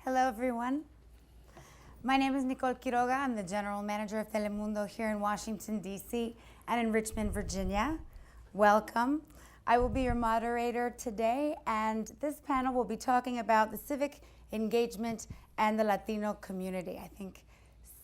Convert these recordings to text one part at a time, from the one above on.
Hello, everyone. My name is Nicole Quiroga. I'm the General Manager of Telemundo here in Washington, D.C. and in Richmond, Virginia. Welcome. I will be your moderator today, and this panel will be talking about the civic engagement and the Latino community. I think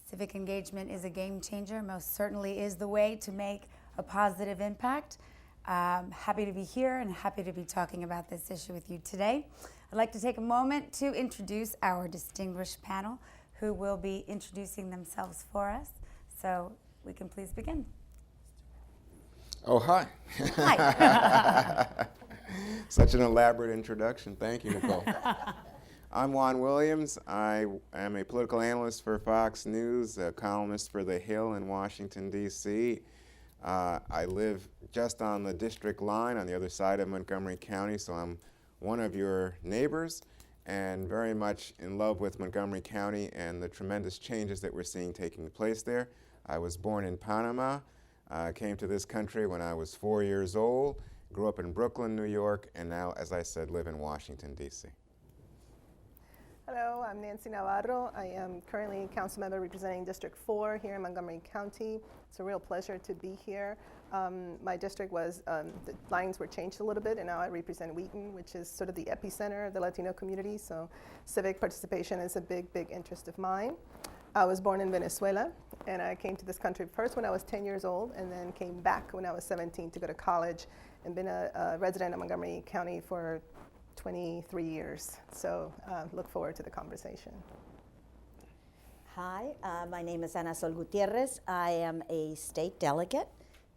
civic engagement is a game changer, most certainly is the way to make a positive impact. Happy to be here and happy to be talking about this issue with you today. I'd like to take a moment to introduce our distinguished panel who will be introducing themselves for us. So we can please begin. Oh, hi. Hi. Such an elaborate introduction. Thank you, Nicole. I'm Juan Williams. I am a political analyst for Fox News, a columnist for The Hill in Washington, D.C. I live just on the district line on the other side of Montgomery County, so I'm one of your neighbors and very much in love with Montgomery County and the tremendous changes that we're seeing taking place there. I was born in Panama, came to this country when I was 4 years old, grew up in Brooklyn, New York, and now, as I said, live in Washington, D.C. Hello, I'm Nancy Navarro. I am currently council member representing District 4 here in Montgomery County. It's a real pleasure to be here. My district was, the lines were changed a little bit, and now I represent Wheaton, which is sort of the epicenter of the Latino community, so civic participation is a big, big interest of mine. I was born in Venezuela, and I came to this country first when I was 10 years old, and then came back when I was 17 to go to college, and been a resident of Montgomery County for 23 years. So look forward to the conversation. Hi, my name is Ana Sol Gutierrez. I am a state delegate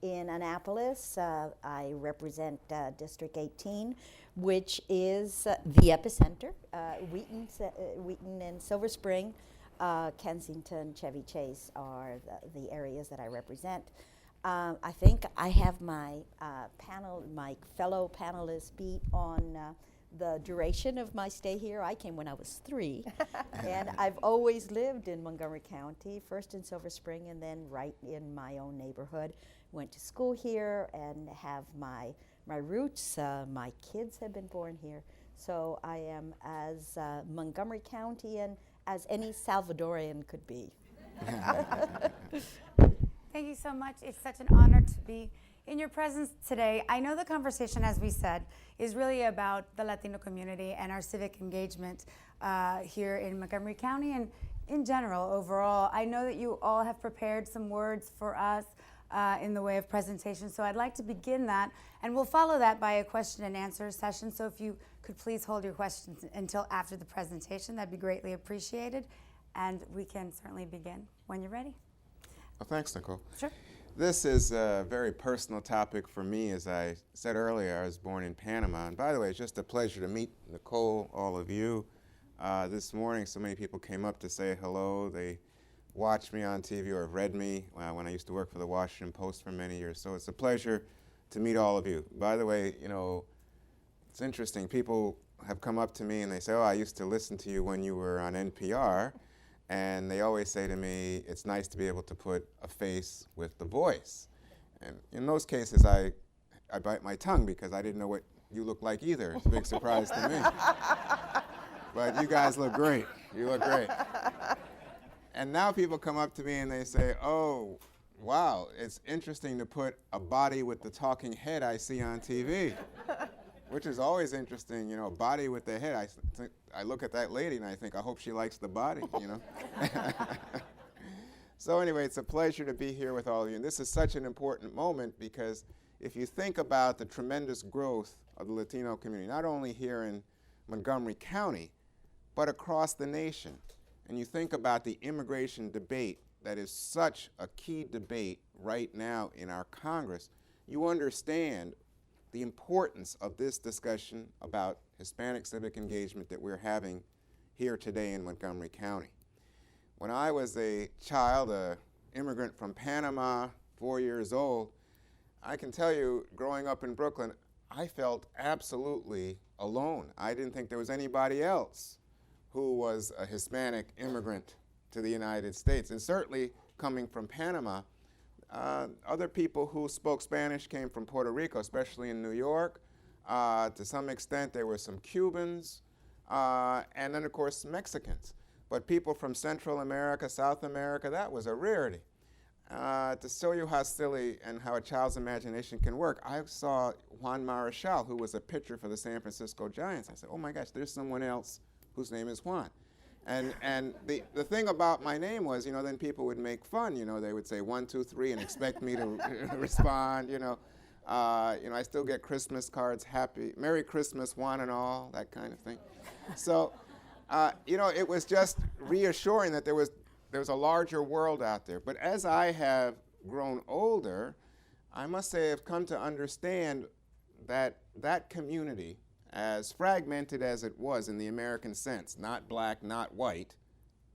in Annapolis. I represent District 18, which is the epicenter. Wheaton and Silver Spring, Kensington, Chevy Chase are the areas that I represent. I think I have my fellow panelists beat on the duration of my stay here. I came when I was 3, and I've always lived in Montgomery County, first in Silver Spring and then right in my own neighborhood. Went to school here and have my roots. My kids have been born here. So I am as Montgomery County-an as any Salvadorian could be. Thank you so much. It's such an honor to be in your presence today. I know the conversation, as we said, is really about the Latino community and our civic engagement here in Montgomery County and in general, overall. I know that you all have prepared some words for us in the way of presentation, so I'd like to begin that, and we'll follow that by a question and answer session. So if you could please hold your questions until after the presentation, that'd be greatly appreciated, and we can certainly begin when you're ready. Well, thanks, Nicole. Sure. This is a very personal topic for me. As I said earlier, I was born in Panama. And by the way, it's just a pleasure to meet Nicole, all of you. This morning, so many people came up to say hello. They watched me on TV or have read me when I used to work for the Washington Post for many years. So it's a pleasure to meet all of you. By the way, you know, it's interesting. People have come up to me and they say, oh, I used to listen to you when you were on NPR. And they always say to me, it's nice to be able to put a face with the voice. And in those cases, I bite my tongue because I didn't know what you look like either. It's a big surprise to me. But you guys look great. You look great. And now people come up to me and they say, oh, wow, it's interesting to put a body with the talking head I see on TV. Which is always interesting, you know, body with the head. I look at that lady and I think, I hope she likes the body, you know. So anyway, it's a pleasure to be here with all of you. And this is such an important moment because if you think about the tremendous growth of the Latino community, not only here in Montgomery County, but across the nation, and you think about the immigration debate that is such a key debate right now in our Congress, you understand the importance of this discussion about Hispanic civic engagement that we're having here today in Montgomery County. When I was a child, an immigrant from Panama, 4 years old, I can tell you, growing up in Brooklyn, I felt absolutely alone. I didn't think there was anybody else who was a Hispanic immigrant to the United States. And certainly coming from Panama, other people who spoke Spanish came from Puerto Rico, especially in New York. To some extent, there were some Cubans. and then, of course, Mexicans. But people from Central America, South America, that was a rarity. To show you how silly and how a child's imagination can work, I saw Juan Marichal, who was a pitcher for the San Francisco Giants. I said, oh my gosh, there's someone else whose name is Juan. And the thing about my name was, then people would make fun. They would say 1, 2, 3 and expect me to respond. I still get Christmas cards, Merry Christmas, one and all, that kind of thing. So, it was just reassuring that there was a larger world out there. But as I have grown older, I must say I've come to understand that that community, as fragmented as it was in the American sense, not black, not white,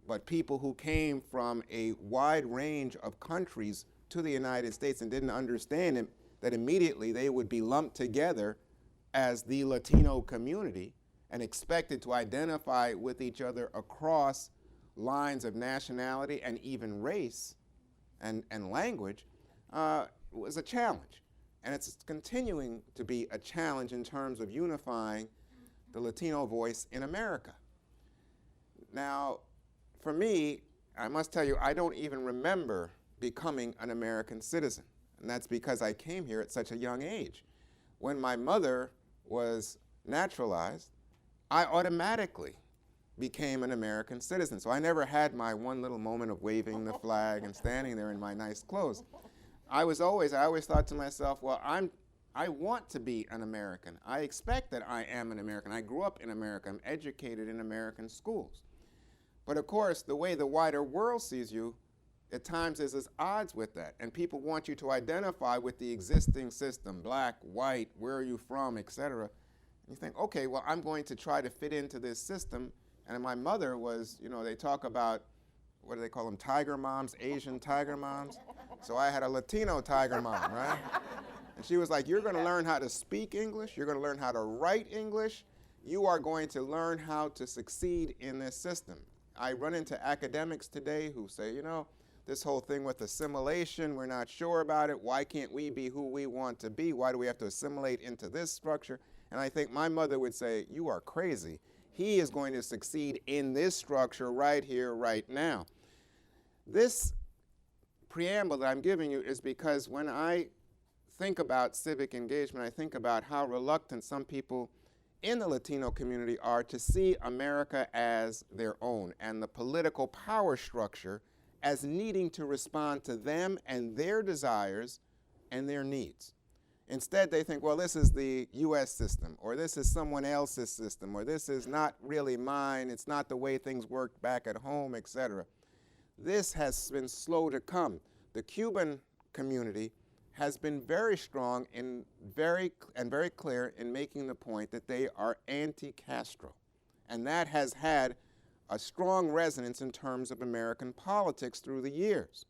but people who came from a wide range of countries to the United States and didn't understand that immediately they would be lumped together as the Latino community and expected to identify with each other across lines of nationality and even race and language, was a challenge. And it's continuing to be a challenge in terms of unifying the Latino voice in America. Now, for me, I must tell you, I don't even remember becoming an American citizen. And that's because I came here at such a young age. When my mother was naturalized, I automatically became an American citizen. So I never had my one little moment of waving the flag and standing there in my nice clothes. I always thought to myself, well, I want to be an American. I expect that I am an American. I grew up in America. I'm educated in American schools. But of course, the way the wider world sees you at times is at odds with that. And people want you to identify with the existing system, black, white, where are you from, et cetera. And you think, okay, well, I'm going to try to fit into this system. And my mother was, they talk about, what do they call them, tiger moms, Asian tiger moms. So I had a Latino tiger mom, right? And she was like, you're going to learn how to speak English. You're going to learn how to write English. You are going to learn how to succeed in this system. I run into academics today who say, this whole thing with assimilation, we're not sure about it. Why can't we be who we want to be? Why do we have to assimilate into this structure? And I think my mother would say, you are crazy. He is going to succeed in this structure right here, right now. This preamble that I'm giving you is because when I think about civic engagement, I think about how reluctant some people in the Latino community are to see America as their own and the political power structure as needing to respond to them and their desires and their needs. Instead, they think, well, this is the U.S. system, or this is someone else's system, or this is not really mine, it's not the way things worked back at home, etc. This has been slow to come. The Cuban community has been very strong and very clear in making the point that they are anti-Castro. And that has had a strong resonance in terms of American politics through the years.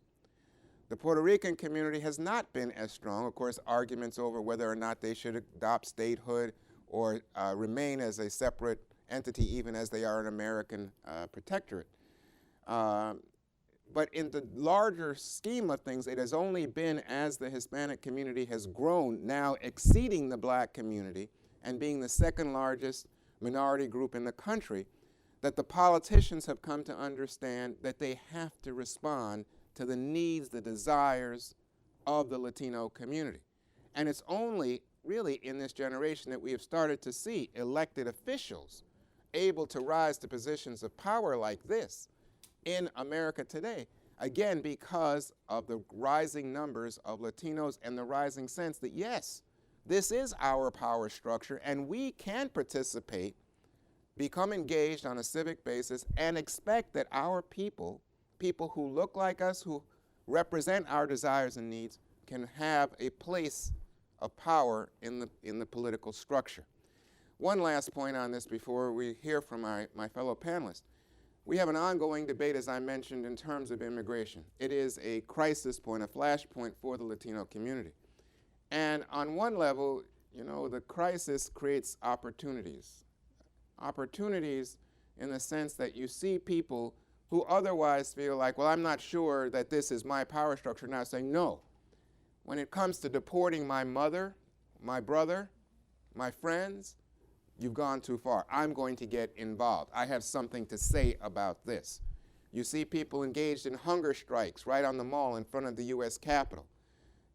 The Puerto Rican community has not been as strong. Of course, arguments over whether or not they should adopt statehood or remain as a separate entity, even as they are an American protectorate. But in the larger scheme of things, it has only been as the Hispanic community has grown, now exceeding the black community and being the second largest minority group in the country, that the politicians have come to understand that they have to respond to the needs, the desires of the Latino community. And it's only really in this generation that we have started to see elected officials able to rise to positions of power like this in America today, again, because of the rising numbers of Latinos and the rising sense that, yes, this is our power structure and we can participate, become engaged on a civic basis, and expect that our people who look like us, who represent our desires and needs, can have a place of power in the political structure. One last point on this before we hear from my fellow panelists. We have an ongoing debate, as I mentioned, in terms of immigration. It is a crisis point, a flashpoint for the Latino community. And on one level, the crisis creates opportunities. Opportunities in the sense that you see people who otherwise feel like, well, I'm not sure that this is my power structure, now saying, no. When it comes to deporting my mother, my brother, my friends, You've gone too far. I'm going to get involved. I have something to say about this. You see people engaged in hunger strikes right on the mall in front of the U.S. Capitol.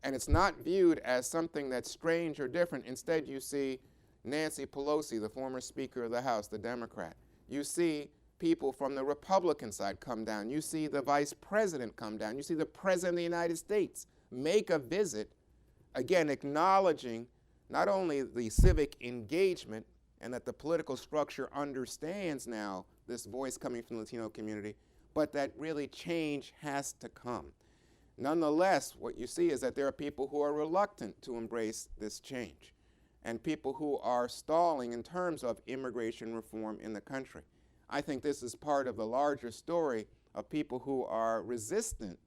And it's not viewed as something that's strange or different. Instead, you see Nancy Pelosi, the former Speaker of the House, the Democrat. You see people from the Republican side come down. You see the Vice President come down. You see the President of the United States make a visit, again, acknowledging not only the civic engagement and that the political structure understands now this voice coming from the Latino community, but that really change has to come. Nonetheless, what you see is that there are people who are reluctant to embrace this change and people who are stalling in terms of immigration reform in the country. I think this is part of the larger story of people who are resistant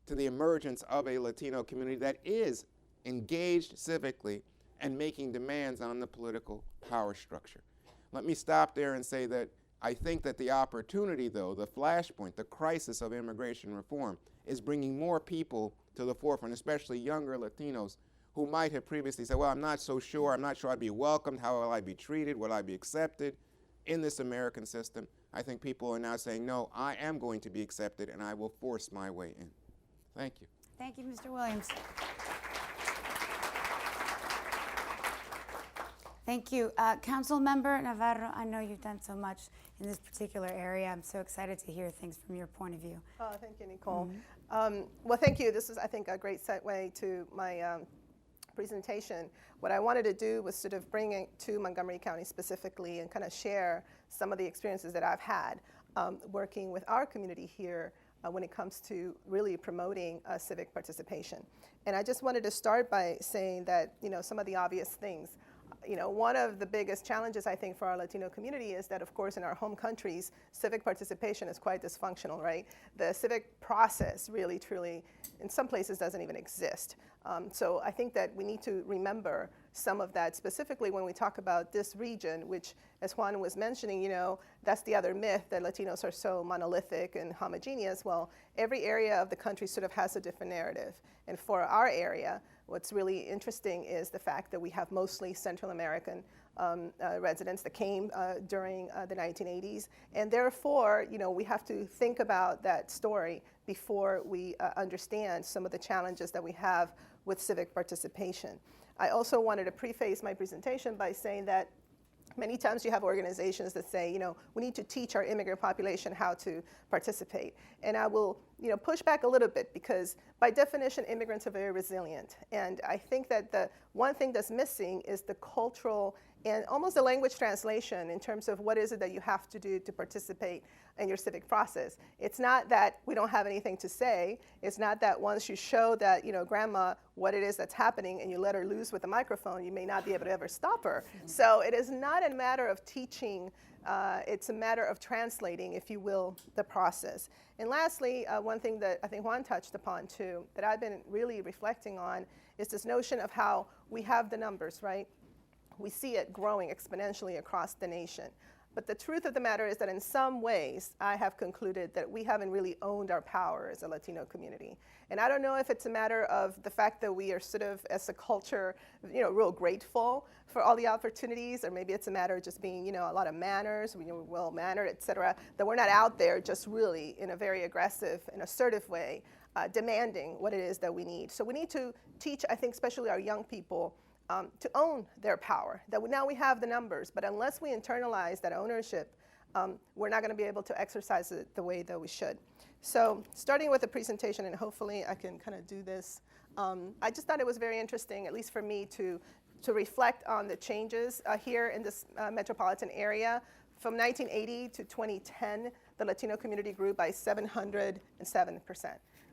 to the emergence of a Latino community that is engaged civically and making demands on the political power structure. Let me stop there and say that I think that the opportunity, though, the flashpoint, the crisis of immigration reform, is bringing more people to the forefront, especially younger Latinos who might have previously said, well, I'm not so sure, I'm not sure I'd be welcomed, how will I be treated, will I be accepted in this American system? I think people are now saying, no, I am going to be accepted and I will force my way in. Thank you. Thank you, Mr. Williams. Thank you. Council Member Navarro, I know you've done so much in this particular area. I'm so excited to hear things from your point of view. Oh, thank you, Nicole. Well, thank you. This is, I think, a great segue to my presentation. What I wanted to do was sort of bring it to Montgomery County specifically and kind of share some of the experiences that I've had working with our community here when it comes to really promoting civic participation. And I just wanted to start by saying that, some of the obvious things. One of the biggest challenges, I think, for our Latino community is that, of course, in our home countries, civic participation is quite dysfunctional, right? The civic process really, truly, in some places doesn't even exist. So I think that we need to remember some of that, specifically when we talk about this region, which, as Juan was mentioning, that's the other myth, that Latinos are so monolithic and homogeneous. Well, every area of the country sort of has a different narrative. And for our area, what's really interesting is the fact that we have mostly Central American residents that came during the 1980s. And therefore, we have to think about that story before we understand some of the challenges that we have with civic participation. I also wanted to preface my presentation by saying that many times you have organizations that say, we need to teach our immigrant population how to participate. And I will, push back a little bit, because by definition, immigrants are very resilient. And I think that the one thing that's missing is the cultural and almost a language translation in terms of what is it that you have to do to participate in your civic process. It's not that we don't have anything to say. It's not that once you show that, grandma, what it is that's happening and you let her loose with a microphone, you may not be able to ever stop her. Mm-hmm. So it is not a matter of teaching. It's a matter of translating, if you will, the process. And lastly, one thing that I think Juan touched upon too, that I've been really reflecting on, is this notion of how we have the numbers, right? We see it growing exponentially across the nation. But the truth of the matter is that in some ways, I have concluded that we haven't really owned our power as a Latino community. And I don't know if it's a matter of the fact that we are sort of, as a culture, real grateful for all the opportunities, or maybe it's a matter of just being, a lot of manners, well-mannered, et cetera, that we're not out there just really in a very aggressive and assertive way, demanding what it is that we need. So we need to teach, I think, especially our young people, to own their power. Now we have the numbers, but unless we internalize that ownership, we're not going to be able to exercise it the way that we should. So starting with the presentation, and hopefully I can kind of do this, I just thought it was very interesting, at least for me, to reflect on the changes here in this metropolitan area. From 1980 to 2010, the Latino community grew by 707%,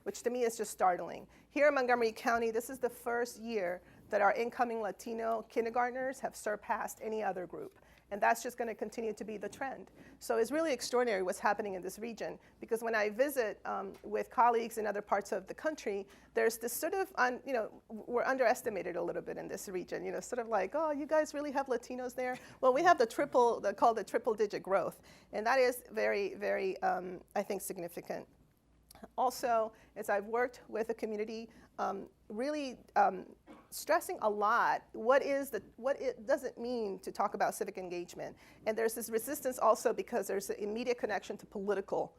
which to me is just startling. Here in Montgomery County, this is the first year that our incoming Latino kindergartners have surpassed any other group. And that's just going to continue to be the trend. So it's really extraordinary what's happening in this region, because when I visit with colleagues in other parts of the country, there's this sort of, we're underestimated a little bit in this region, sort of like, oh, you guys really have Latinos there? Well, we have called the triple-digit growth. And that is very, very, I think, significant. Also, as I've worked with the community, really stressing a lot what it doesn't mean to talk about civic engagement. And there's this resistance also because there's an immediate connection to political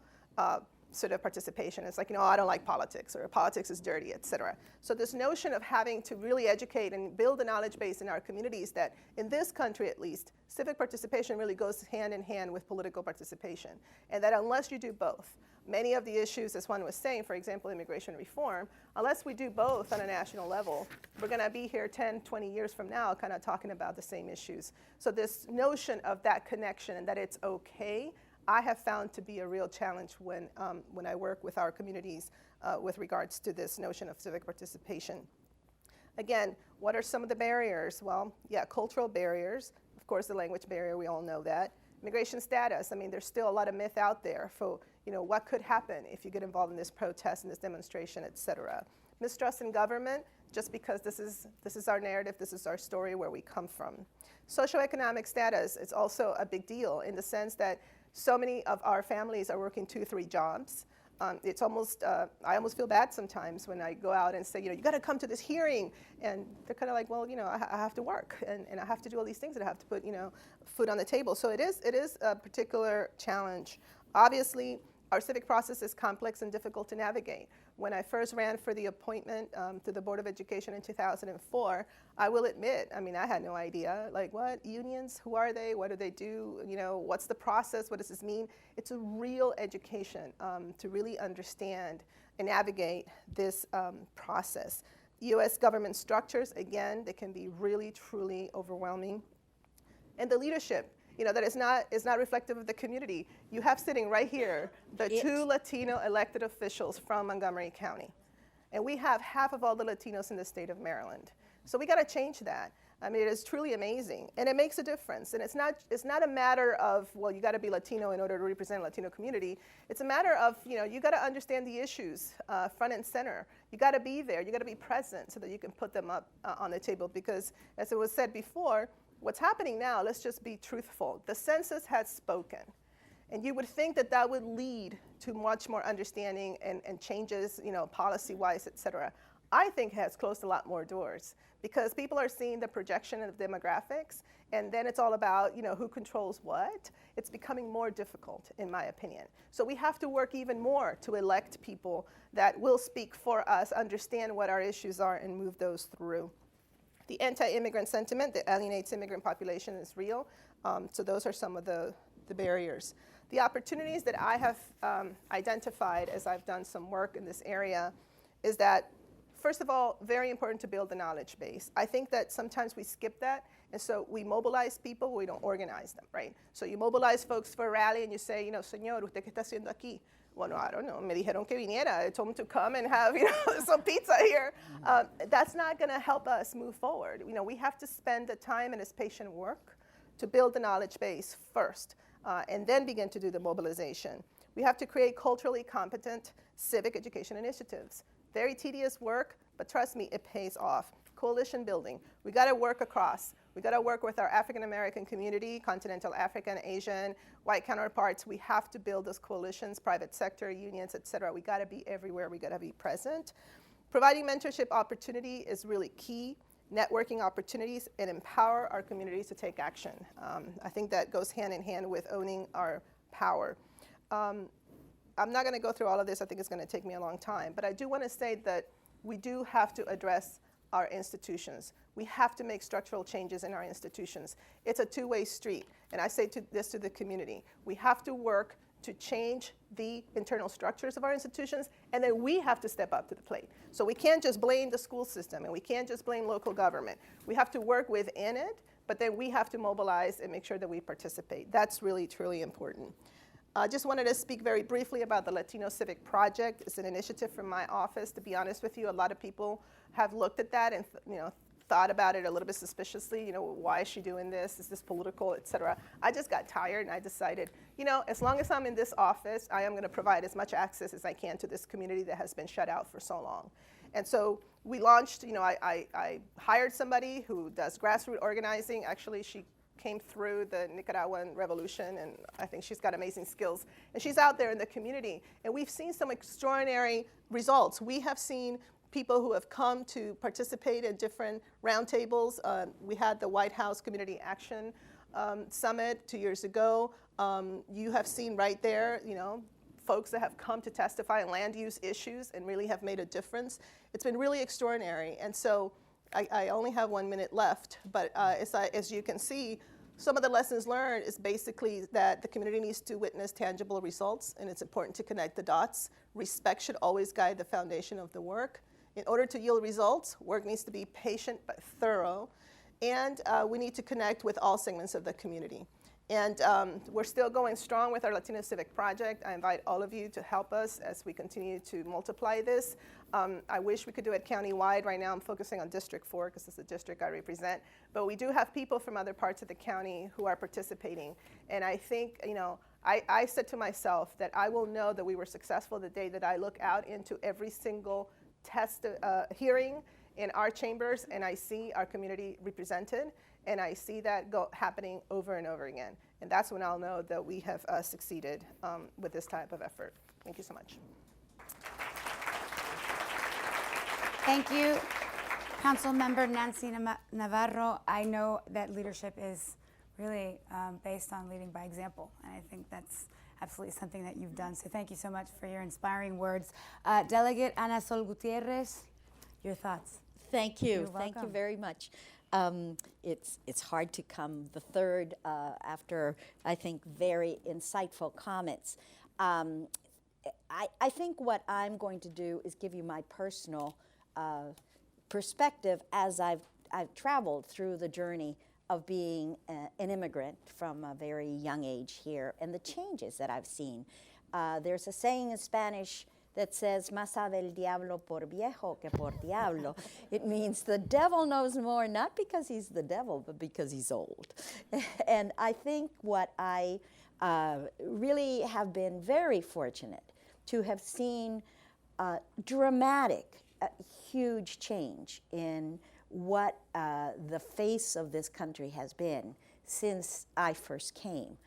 sort of participation. It's like, I don't like politics, or politics is dirty, et cetera. So this notion of having to really educate and build a knowledge base in our communities that, in this country at least, civic participation really goes hand in hand with political participation. And that unless you do both, many of the issues, as Juan was saying, for example, immigration reform, unless we do both on a national level, we're going to be here 10, 20 years from now kind of talking about the same issues. So this notion of that connection and that it's okay, I have found to be a real challenge when I work with our communities with regards to this notion of civic participation. Again, what are some of the barriers? Well, yeah, cultural barriers. Of course, the language barrier, we all know that. Immigration status, I mean, there's still a lot of myth out there for, what could happen if you get involved in this protest and this demonstration, et cetera. Mistrust in government, just because this is our narrative, this is our story, where we come from. Socioeconomic status is also a big deal in the sense that so many of our families are working 2 or 3 jobs. It's almost, I almost feel bad sometimes when I go out and say, you got to come to this hearing. And they're kind of like, well, I have to work and I have to do all these things and I have to put, food on the table. So it is a particular challenge. Obviously, our civic process is complex and difficult to navigate. When I first ran for the appointment to the Board of Education in 2004, I will admit, I had no idea, like what, unions, who are they, what do they do, what's the process, what does this mean? It's a real education to really understand and navigate this process. U.S. government structures, again, they can be really, truly overwhelming. And the leadership, that is not reflective of the community. You have sitting right here the 2 Latino elected officials from Montgomery County. And we have half of all the Latinos in the state of Maryland. So we got to change that. It is truly amazing. And it makes a difference. And it's not a matter of, well, you got to be Latino in order to represent a Latino community. It's a matter of, you got to understand the issues front and center. You got to be there. You got to be present so that you can put them up on the table. Because, as it was said before, what's happening now, let's just be truthful. The census has spoken. And you would think that that would lead to much more understanding and changes, policy-wise, et cetera. I think it has closed a lot more doors because people are seeing the projection of demographics, and then it's all about, who controls what. It's becoming more difficult, in my opinion. So we have to work even more to elect people that will speak for us, understand what our issues are, and move those through. The anti-immigrant sentiment that alienates immigrant population is real. So those are some of the barriers. The opportunities that I have identified as I've done some work in this area is that, first of all, very important to build a knowledge base. I think that sometimes we skip that, and so we mobilize people, we don't organize them, right? So you mobilize folks for a rally and you say, señor, ¿usted qué está haciendo aquí? Bueno, I don't know, me dijeron que viniera. I told them to come and have, some pizza here. That's not going to help us move forward. We have to spend the time and this patient work to build the knowledge base first, and then begin to do the mobilization. We have to create culturally competent civic education initiatives. Very tedious work, but trust me, it pays off. Coalition building. We got to work across. We got to work with our African American community, continental African, Asian, white counterparts. We have to build those coalitions, private sector, unions, et cetera. We got to be everywhere. We got to be present. Providing mentorship opportunity is really key. Networking opportunities and empower our communities to take action. I think that goes hand in hand with owning our power. I'm not going to go through all of this. I think it's going to take me a long time. But I do want to say that we do have to address our institutions. We have to make structural changes in our institutions. It's a two-way street. And I say this to the community. We have to work to change the internal structures of our institutions, and then we have to step up to the plate. So we can't just blame the school system, and we can't just blame local government. We have to work within it, but then we have to mobilize and make sure that we participate. That's really, truly important. I just wanted to speak very briefly about the Latino Civic Project. It's an initiative from my office. To be honest with you, a lot of people have looked at that and thought about it a little bit suspiciously. Why is she doing this? Is this political, et cetera? I just got tired and I decided, as long as I'm in this office, I am going to provide as much access as I can to this community that has been shut out for so long. And so we launched, I hired somebody who does grassroots organizing. Actually, she came through the Nicaraguan revolution, and I think she's got amazing skills. And she's out there in the community, and we've seen some extraordinary results. We have seen people who have come to participate in different roundtables. We had the White House Community Action Summit 2 years ago. You have seen right there, folks that have come to testify on land use issues and really have made a difference. It's been really extraordinary. And so I only have 1 minute left, but as you can see, some of the lessons learned is basically that the community needs to witness tangible results, and it's important to connect the dots. Respect should always guide the foundation of the work. In order to yield results, work needs to be patient but thorough, and we need to connect with all segments of the community. And we're still going strong with our Latino Civic project. I invite all of you to help us as we continue to multiply this. I wish we could do it countywide. Right now I'm focusing on District 4 because it's the district I represent. But we do have people from other parts of the county who are participating. And I think, I said to myself that I will know that we were successful the day that I look out into every single hearing in our chambers and I see our community represented. And I see that happening over and over again. And that's when I'll know that we have succeeded with this type of effort. Thank you so much. Thank you, Council Member Nancy Navarro. I know that leadership is really based on leading by example. And I think that's absolutely something that you've done. So thank you so much for your inspiring words. Delegate Ana Sol Gutierrez, your thoughts. Thank you. You're Thank you welcome. very much. It's hard to come the third after, I think, very insightful comments. I think what I'm going to do is give you my personal perspective as I've traveled through the journey of being an immigrant from a very young age here and the changes that I've seen. There's a saying in Spanish that says, más sabe el diablo por viejo que por diablo. It means the devil knows more, not because he's the devil, but because he's old. And I think what I really have been very fortunate to have seen dramatic, huge change in what the face of this country has been since I first came.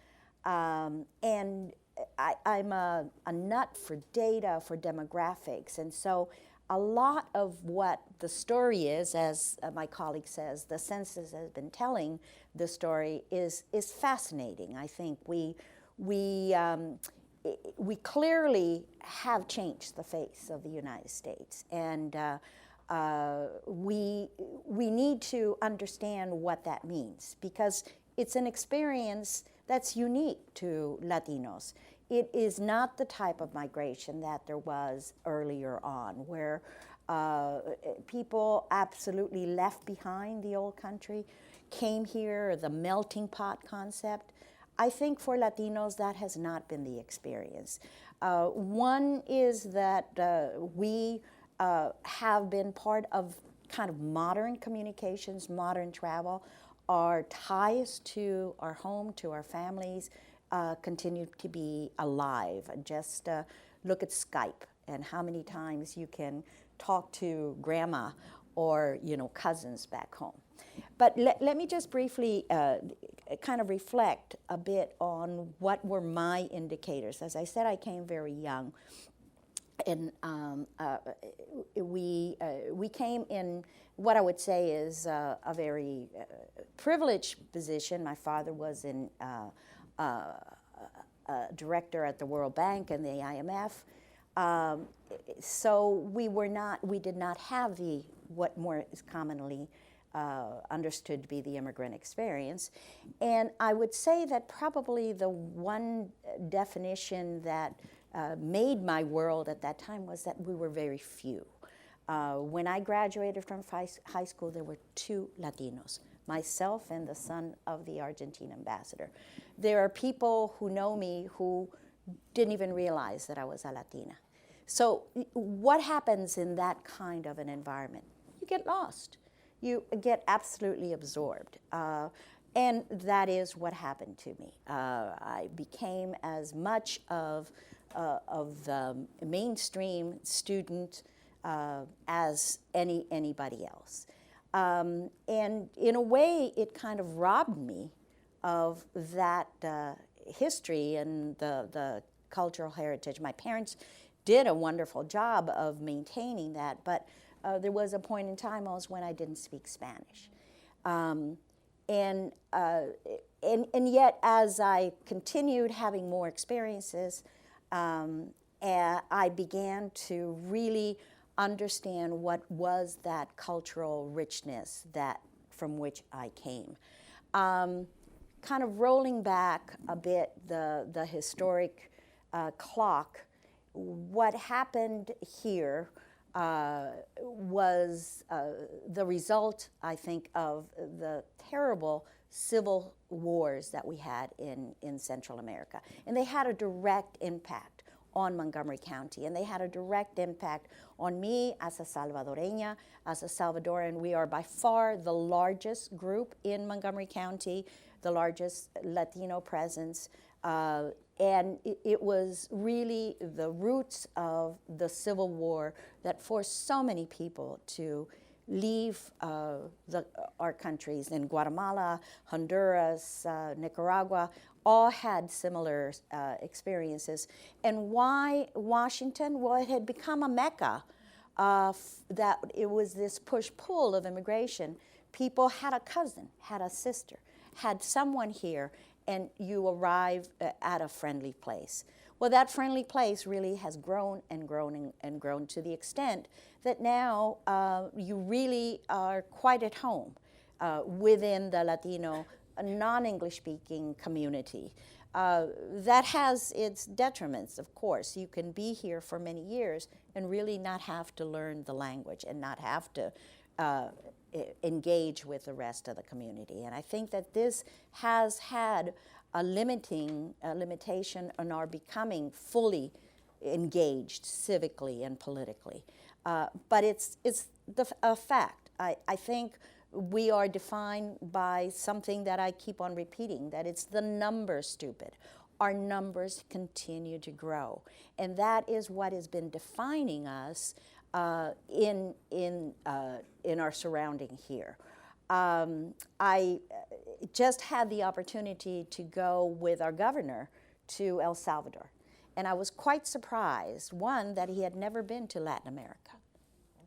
And I'm a nut for data, for demographics, and so a lot of what the story is, as my colleague says, the census has been telling the story is fascinating. I think we clearly have changed the face of the United States, and we need to understand what that means, because it's an experience that's unique to Latinos. It is not the type of migration that there was earlier on, where people absolutely left behind the old country, came here, the melting pot concept. I think for Latinos that has not been the experience. One is that we have been part of kind of modern communications, modern travel. Our ties to our home, to our families, continue to be alive. Just look at Skype and how many times you can talk to grandma or cousins back home. But let me just briefly kind of reflect a bit on what were my indicators. As I said, I came very young. And we came in what I would say is a very privileged position. My father was in director at the World Bank and the IMF. So we did not have what more is commonly understood to be the immigrant experience. And I would say that probably the one definition that made my world at that time was that we were very few. When I graduated from high school, there were 2 Latinos, myself and the son of the Argentine ambassador. There are people who know me who didn't even realize that I was a Latina. So what happens in that kind of an environment? You get lost. You get absolutely absorbed. And that is what happened to me. I became as much of the mainstream student as anybody else. And in a way, it kind of robbed me of that history and the cultural heritage. My parents did a wonderful job of maintaining that, but there was a point in time almost when I didn't speak Spanish. And yet, as I continued having more experiences, I began to really understand what was that cultural richness that from which I came. Kind of rolling back a bit the historic clock, what happened here was the result, I think, of the terrible civil wars that we had in Central America. And they had a direct impact on Montgomery County, and they had a direct impact on me as a Salvadoreña, as a Salvadoran. We are by far the largest group in Montgomery County, the largest Latino presence, and it was really the roots of the Civil War that forced so many people to leave our countries. In Guatemala, Honduras, Nicaragua, all had similar experiences. And why Washington? Well, it had become a mecca. That it was this push-pull of immigration. People had a cousin, had a sister, had someone here, and you arrive at a friendly place. Well, that friendly place really has grown and grown and grown to the extent that now you really are quite at home within the Latino non-English speaking community. That has its detriments, of course. You can be here for many years and really not have to learn the language and not have to engage with the rest of the community. And I think that this has had a limitation on our becoming fully engaged civically and politically. But it's a fact. I think we are defined by something that I keep on repeating, that it's the numbers, stupid. Our numbers continue to grow. And that is what has been defining us in our surrounding here. I just had the opportunity to go with our governor to El Salvador. And I was quite surprised, one, that he had never been to Latin America,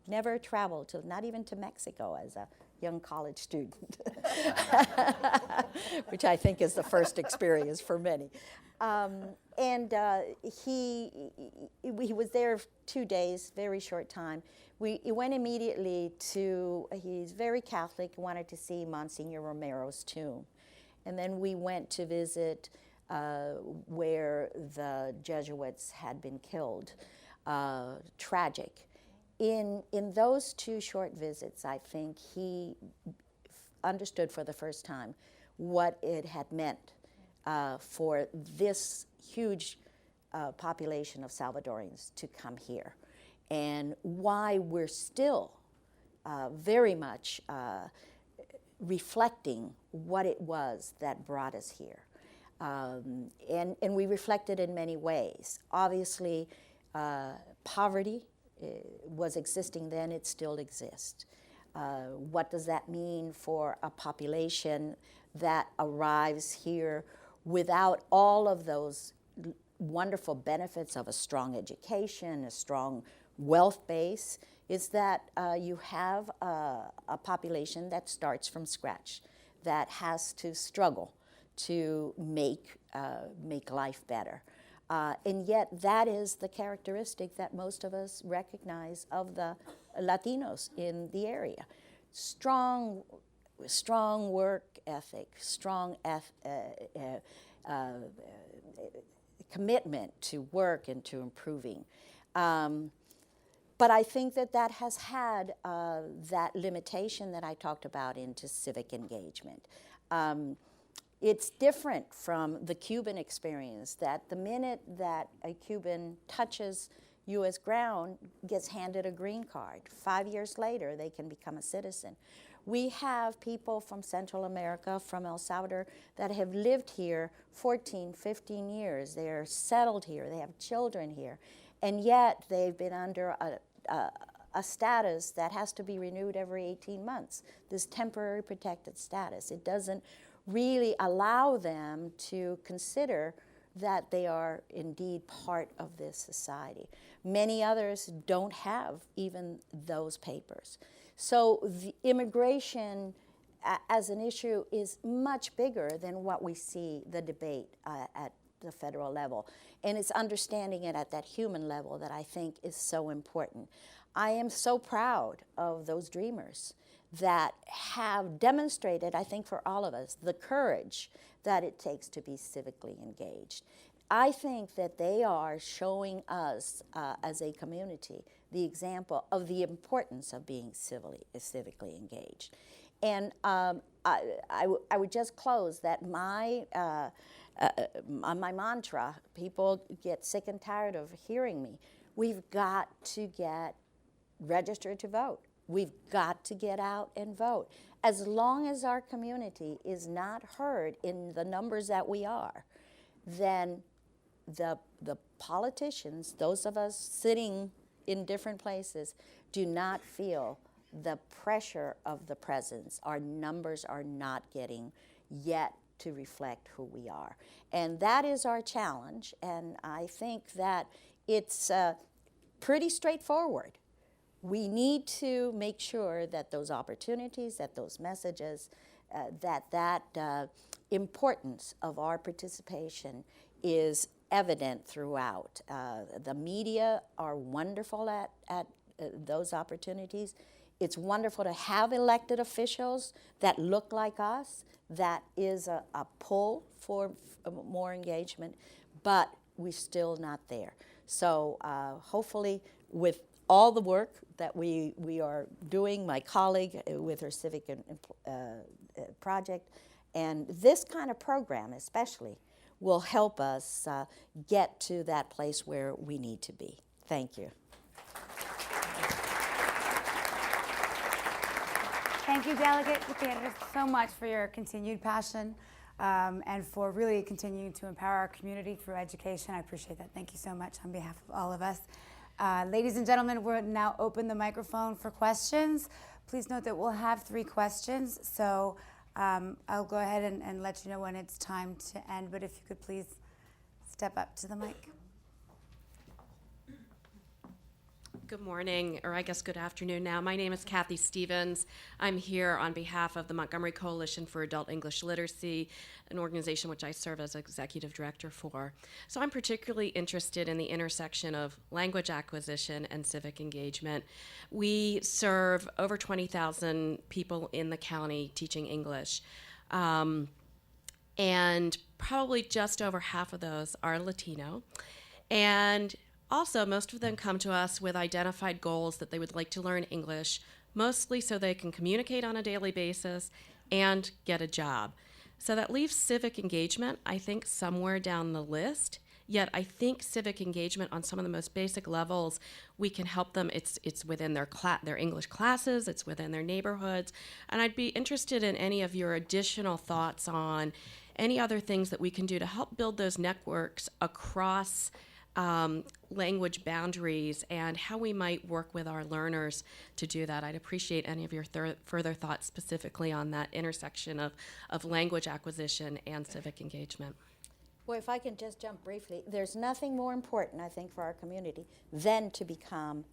never traveled to, not even to Mexico as a young college student, which I think is the first experience for many. He was there 2 days, very short time. We went immediately to, he's very Catholic, wanted to see Monsignor Romero's tomb. And then we went to visit where the Jesuits had been killed. Tragic. In those 2 short visits, I think he understood for the first time what it had meant for this huge population of Salvadorians to come here, and why we're still very much reflecting what it was that brought us here. And we reflected in many ways. Obviously, poverty was existing then, it still exists. What does that mean for a population that arrives here without all of those wonderful benefits of a strong education, a strong wealth base? Is that you have a population that starts from scratch, that has to struggle to make life better. And yet that is the characteristic that most of us recognize of the Latinos in the area. Strong work ethic, strong commitment to work and to improving. But I think that has had that limitation that I talked about into civic engagement. It's different from the Cuban experience, that the minute that a Cuban touches U.S. ground, gets handed a green card. 5 years later, they can become a citizen. We have people from Central America, from El Salvador, that have lived here 14, 15 years. They're settled here. They have children here. And yet they've been under a status that has to be renewed every 18 months, this temporary protected status. It doesn't really allow them to consider that they are indeed part of this society. Many others don't have even those papers. So the immigration as an issue is much bigger than what we see the debate at the federal level. And it's understanding it at that human level that I think is so important. I am so proud of those dreamers that have demonstrated, I think for all of us, the courage that it takes to be civically engaged. I think that they are showing us as a community the example of the importance of being civically engaged. And I would just close that my mantra, people get sick and tired of hearing me, we've got to get registered to vote. We've got to get out and vote. As long as our community is not heard in the numbers that we are, then the politicians, those of us sitting in different places, do not feel the pressure of the presence. Our numbers are not getting yet to reflect who we are. And that is our challenge, and I think that it's pretty straightforward. We need to make sure that those opportunities, that those messages, that importance of our participation is evident throughout. The media are wonderful at those opportunities. It's wonderful to have elected officials that look like us. That is a pull for more engagement, but we're still not there. So hopefully with all the work that we are doing, my colleague with her Civic project, and this kind of program especially will help us get to that place where we need to be. Thank you. Thank you, Delegate Gutierrez, so much for your continued passion and for really continuing to empower our community through education. I appreciate that. Thank you so much on behalf of all of us. Ladies and gentlemen, we'll now open the microphone for questions. Please note that we'll have 3 questions, so I'll go ahead and let you know when it's time to end, but if you could please step up to the mic. Good morning, or I guess good afternoon now. My name is Kathy Stevens. I'm here on behalf of the Montgomery Coalition for Adult English Literacy, an organization which I serve as executive director for. So I'm particularly interested in the intersection of language acquisition and civic engagement. We serve over 20,000 people in the county teaching English. And probably just over half of those are Latino. And also, most of them come to us with identified goals that they would like to learn English, mostly so they can communicate on a daily basis and get a job. So that leaves civic engagement, I think, somewhere down the list. Yet I think civic engagement on some of the most basic levels, we can help them. It's within their English classes, it's within their neighborhoods. And I'd be interested in any of your additional thoughts on any other things that we can do to help build those networks across language boundaries and how we might work with our learners to do that. I'd appreciate any of your further thoughts specifically on that intersection of language acquisition and civic engagement. Well, if I can just jump briefly, there's nothing more important, I think, for our community than to become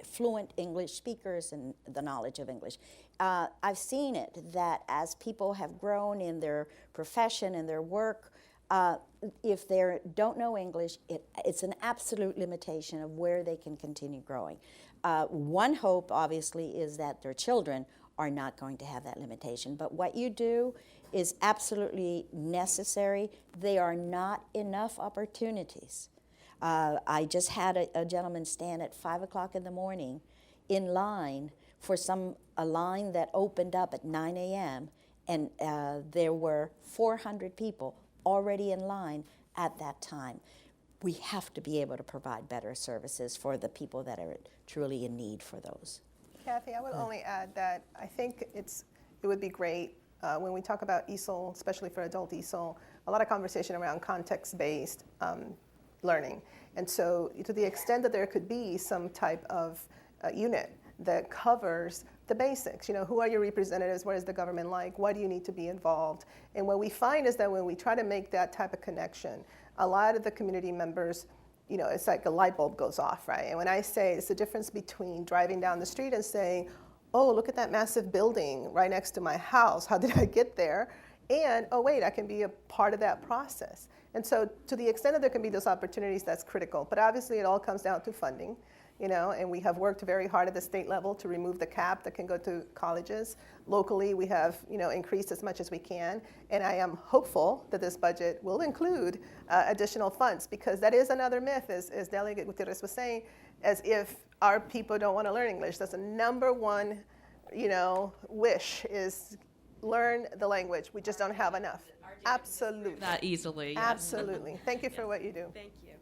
fluent English speakers and the knowledge of English. I've seen it that as people have grown in their profession and their work, if they don't know English, it's an absolute limitation of where they can continue growing. One hope, obviously, is that their children are not going to have that limitation. But what you do is absolutely necessary. There are not enough opportunities. I just had a gentleman stand at 5 o'clock in the morning in line for a line that opened up at 9 a.m., and there were 400 people already in line at that time. We have to be able to provide better services for the people that are truly in need for those. Kathy, I would only add that I think it would be great when we talk about ESOL, especially for adult ESOL, a lot of conversation around context-based learning. And so to the extent that there could be some type of unit that covers the basics, who are your representatives, what is the government like, why do you need to be involved? And what we find is that when we try to make that type of connection, a lot of the community members, you know, it's like a light bulb goes off, right? And when I say it's the difference between driving down the street and saying, oh, look at that massive building right next to my house. How did I get there? And, oh, wait, I can be a part of that process. And so to the extent that there can be those opportunities, that's critical. But obviously, it all comes down to funding, you know, and we have worked very hard at the state level to remove the cap that can go to colleges. Locally, we have, you know, increased as much as we can. And I am hopeful that this budget will include additional funds, because that is another myth, as Delegate Gutierrez was saying, as if our people don't want to learn English. That's the number one, you know, wish is learn the language. We just don't have enough. Absolutely. That easily. Yes. Absolutely. Thank you for what you do. Thank you.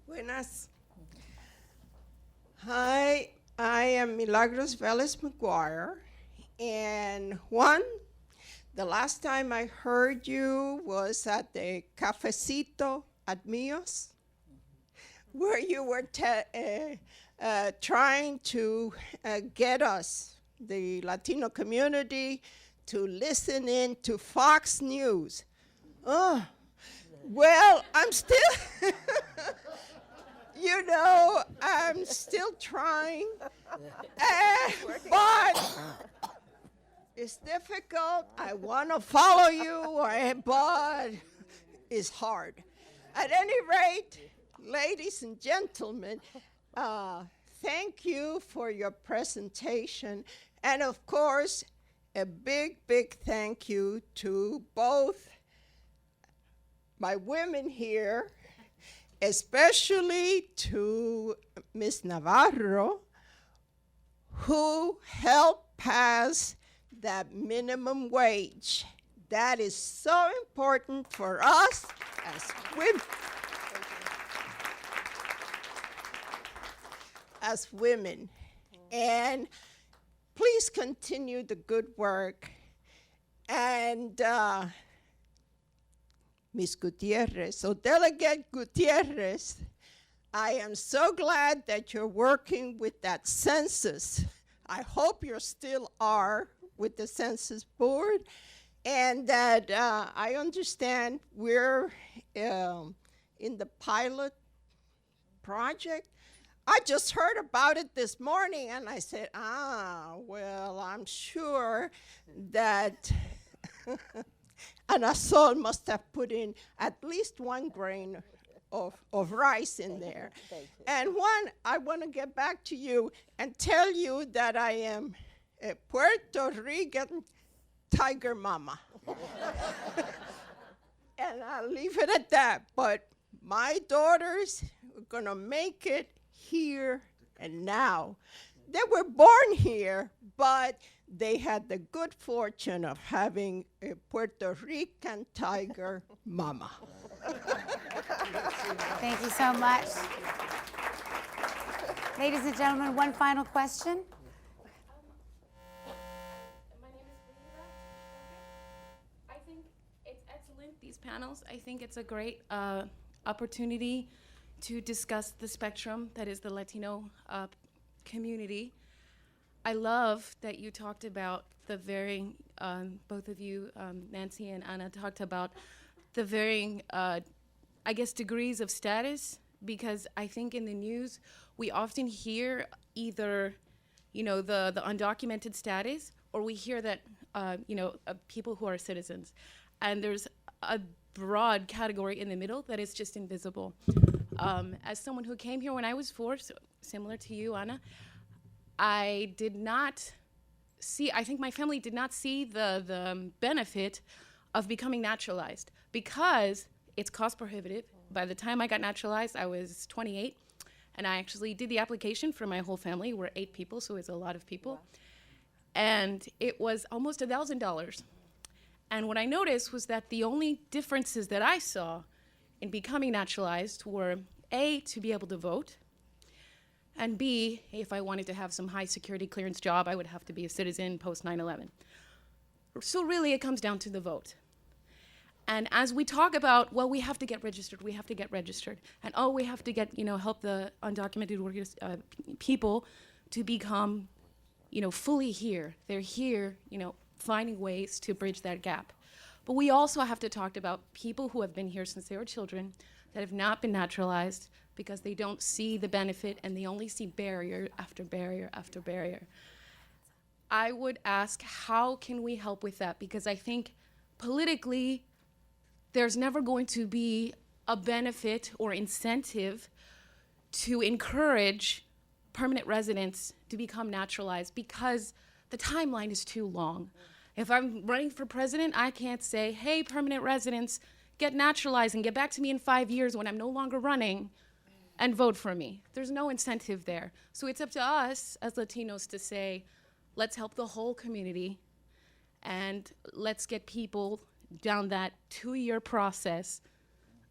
Buenas. Hi, I am Milagros Vélez McGuire. And Juan, the last time I heard you was at the Cafecito at Mios, where you were trying to get us, the Latino community, to listen in to Fox News. Oh, well, I'm still, you know, I'm still trying, but it's difficult. I want to follow you, but it's hard. At any rate, ladies and gentlemen, thank you for your presentation. And of course, a big, big thank you to both my women here, especially to Ms. Navarro, who helped pass that minimum wage. That is so important for us as women. As women. And please continue the good work. And Ms. Gutierrez, so Delegate Gutierrez, I am so glad that you're working with that census. I hope you still are with the Census Board, and that I understand we're in the pilot project. I just heard about it this morning, and I said, well, I'm sure that Ana Sol must have put in at least 1 grain of rice in there. And Juan, I want to get back to you and tell you that I am a Puerto Rican tiger mama. And I'll leave it at that. But my daughters are going to make it here and now. They were born here, but they had the good fortune of having a Puerto Rican tiger mama. Thank you so much. Ladies and gentlemen, one final question. My name is Riojas. I think it's excellent, these panels. I think it's a great opportunity to discuss the spectrum that is the Latino community. I love that you talked about the varying, both of you, Nancy and Ana, talked about the varying, I guess, degrees of status, because I think in the news we often hear either, you know, the undocumented status, or we hear that, you know, people who are citizens. And there's a broad category in the middle that is just invisible. As someone who came here when I was 4, so similar to you, Ana, I did not see, I think my family did not see the benefit of becoming naturalized, because it's cost prohibitive. By the time I got naturalized, I was 28, and I actually did the application for my whole family. We're 8 people, so it's a lot of people. Wow. And it was almost $1,000. And what I noticed was that the only differences that I saw in becoming naturalized were A, to be able to vote, and B, if I wanted to have some high security clearance job, I would have to be a citizen post 9/11. So really it comes down to the vote. And as we talk about, well, we have to get registered, and oh, we have to get, you know, help the undocumented workers, people to become, you know, fully here. They're here, you know, finding ways to bridge that gap. But we also have to talk about people who have been here since they were children that have not been naturalized because they don't see the benefit and they only see barrier after barrier after barrier. I would ask, how can we help with that? Because I think politically, there's never going to be a benefit or incentive to encourage permanent residents to become naturalized because the timeline is too long. If I'm running for president, I can't say, hey, permanent residents, get naturalized and get back to me in 5 years when I'm no longer running and vote for me. There's no incentive there. So it's up to us as Latinos to say, let's help the whole community and let's get people down that 2-year process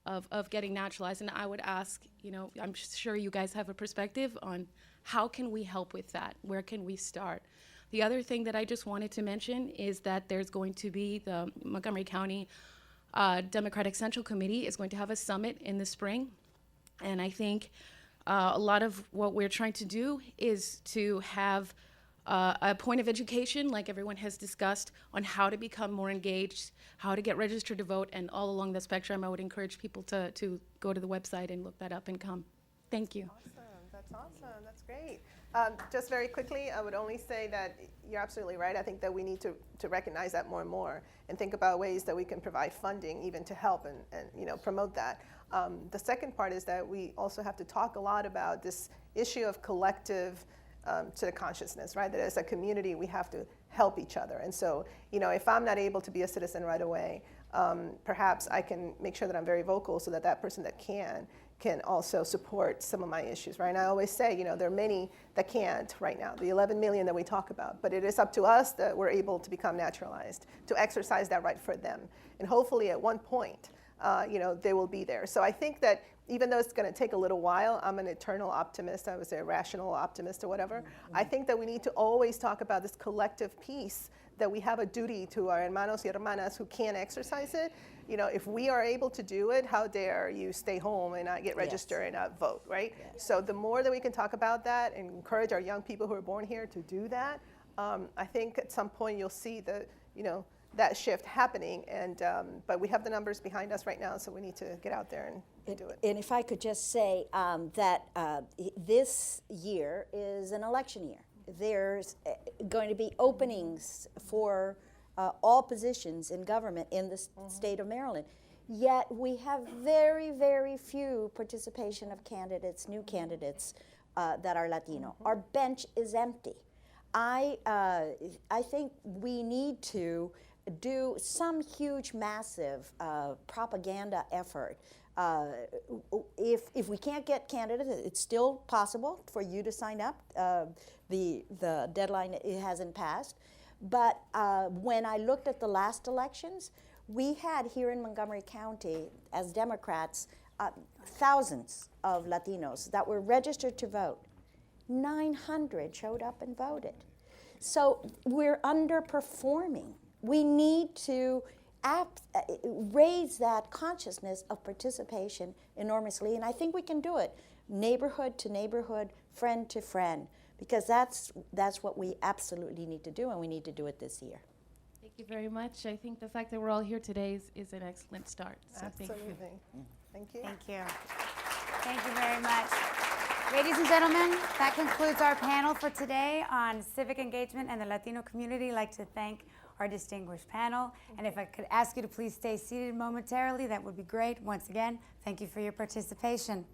of getting naturalized. And I would ask, you know, I'm sure you guys have a perspective on how can we help with that? Where can we start? The other thing that I just wanted to mention is that there's going to be the Montgomery County Democratic Central Committee is going to have a summit in the spring. And I think a lot of what we're trying to do is to have a point of education, like everyone has discussed, on how to become more engaged, how to get registered to vote, and all along the spectrum. I would encourage people to go to the website and look that up and come. Thank you. Awesome, that's great. Just very quickly, I would only say that you're absolutely right. I think that we need to recognize that more and more and think about ways that we can provide funding even to help and you know, promote that. The second part is that we also have to talk a lot about this issue of collective to the consciousness, right? That as a community, we have to help each other. And so, you know, if I'm not able to be a citizen right away, perhaps I can make sure that I'm very vocal so that that person that can also support some of my issues, right? And I always say, you know, there are many that can't right now, the 11 million that we talk about, but it is up to us that we're able to become naturalized, to exercise that right for them. And hopefully at one point, you know, they will be there. So I think that even though it's going to take a little while, I'm an eternal optimist, I would say a rational optimist or whatever. Mm-hmm. I think that we need to always talk about this collective piece, that we have a duty to our hermanos y hermanas who can't exercise it. You know, if we are able to do it, how dare you stay home and not get registered and not vote, right? Yes. So the more that we can talk about that and encourage our young people who are born here to do that, I think at some point you'll see the, you know, that shift happening. And but we have the numbers behind us right now, so we need to get out there and do it. And if I could just say that this year is an election year. There's going to be openings for all positions in government in the state of Maryland. Yet we have very, very few participation of candidates, new candidates that are Latino. Our bench is empty. I think we need to do some huge, massive propaganda effort. If we can't get candidates, it's still possible for you to sign up. The deadline, it hasn't passed. But when I looked at the last elections, we had here in Montgomery County, as Democrats, thousands of Latinos that were registered to vote. 900 showed up and voted. So we're underperforming. We need to raise that consciousness of participation enormously, and I think we can do it neighborhood to neighborhood, friend to friend, because that's what we absolutely need to do, and we need to do it this year. Thank you very much. I think the fact that we're all here today is an excellent start. So Absolutely. Thank you. Thank you. Thank you very much. Ladies and gentlemen, that concludes our panel for today on civic engagement and the Latino community. I'd like to thank our distinguished panel. And if I could ask you to please stay seated momentarily, that would be great. Once again, thank you for your participation.